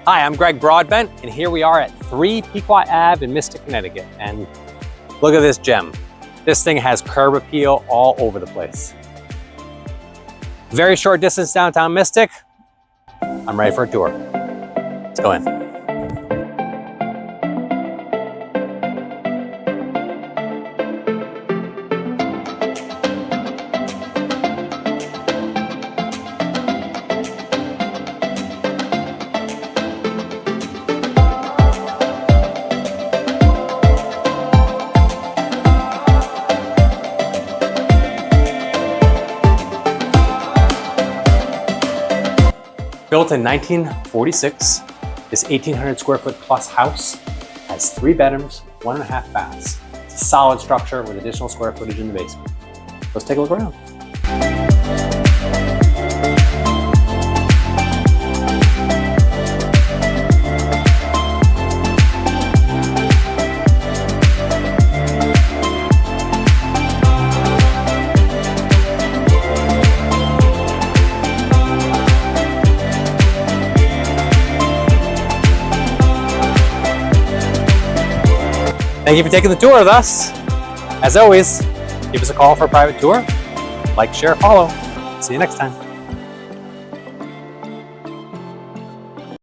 Hi, I'm Greg Broadbent, and here we are at 3 Pequot Ave in Mystic, Connecticut. And look at this gem. This thing has curb appeal all over the place. Very short distance downtown Mystic. I'm ready for a tour. Let's go in. Built in 1946, this 1,800 square foot plus house has 3 bedrooms, 1.5 baths. It's a solid structure with additional square footage in the basement. Let's take a look around. Thank you for taking the tour with us. As always, give us a call for a private tour. Like, share, follow. See you next time.